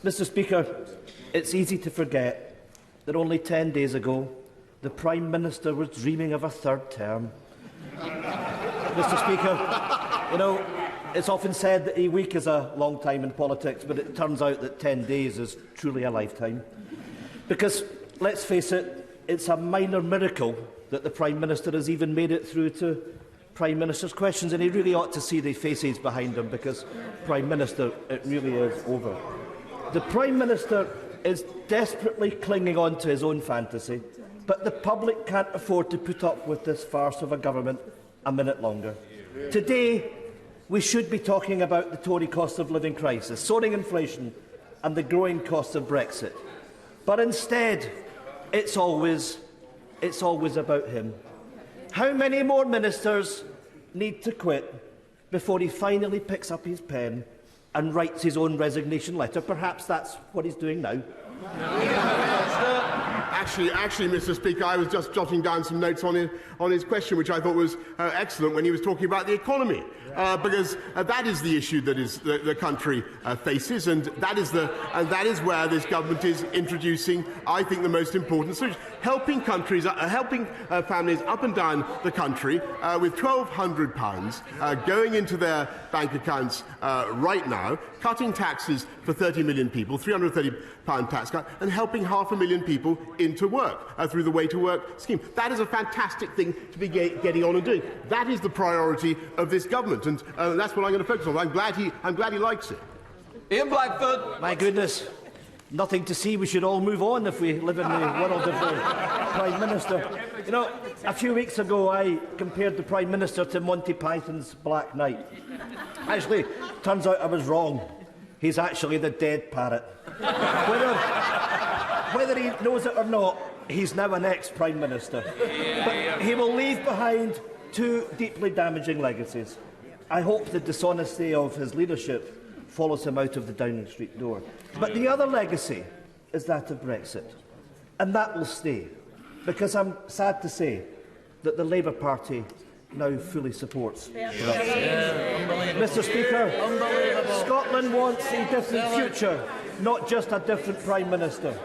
Mr Speaker, it's easy to forget that only 10 days ago the Prime Minister was dreaming of a third term. Mr Speaker, you know, it's often said that a week is a long time in politics, but it turns out that 10 days is truly a lifetime. Because, let's face it, it's a minor miracle that the Prime Minister has even made it through to Prime Minister's questions, and he really ought to see the faces behind him, because, Prime Minister, it really is over. The Prime Minister is desperately clinging on to his own fantasy, but the public can't afford to put up with this farce of a government a minute longer. Today, we should be talking about the Tory cost of living crisis, soaring inflation and the growing cost of Brexit. But instead, it's always about him. How many more ministers need to quit before he finally picks up his pen and writes his own resignation letter? Perhaps that's what he's doing now. Actually, Mr Speaker, I was just jotting down some notes on his question, which I thought was excellent when he was talking about the economy, because that is the issue that the country faces, and that is where this government is introducing, I think, the most important solution: helping families up and down the country with £1,200 going into their bank accounts right now, cutting taxes for 30 million people, £330 tax cut, and helping 500,000 people into work through the Way to Work scheme. That is a fantastic thing to be getting on and doing. That is the priority of this government, and that's what I'm going to focus on. I'm glad he likes it. Ian Blackford. My goodness, nothing to see. We should all move on if we live in the world of the Prime Minister. You know, a few weeks ago I compared the Prime Minister to Monty Python's Black Knight. Actually, turns out I was wrong. He's actually the dead parrot. Whether he knows it or not, he's now an ex-Prime Minister. But he will leave behind two deeply damaging legacies. I hope the dishonesty of his leadership follows him out of the Downing Street door. But the other legacy is that of Brexit. And that will stay, because I'm sad to say that the Labour Party now fully supports Brexit. Mr Speaker, Scotland wants a different future, not just a different Prime Minister.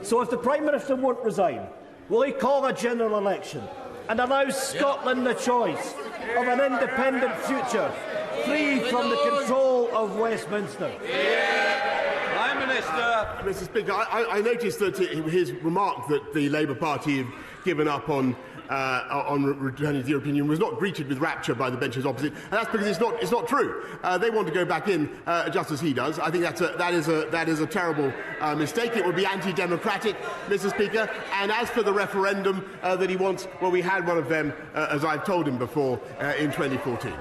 So if the Prime Minister won't resign, will he call a general election and allow Scotland the choice of an independent future, free from the control of Westminster? Prime Minister. Mr Speaker, I noticed that his remark that the Labour Party have given up on returning to the European Union was not greeted with rapture by the benches opposite, and that's because it's not true. They want to go back in just as he does. I think that is a terrible mistake. It would be anti-democratic, Mr Speaker. And as for the referendum that he wants, well, we had one of them, as I've told him before, in 2014.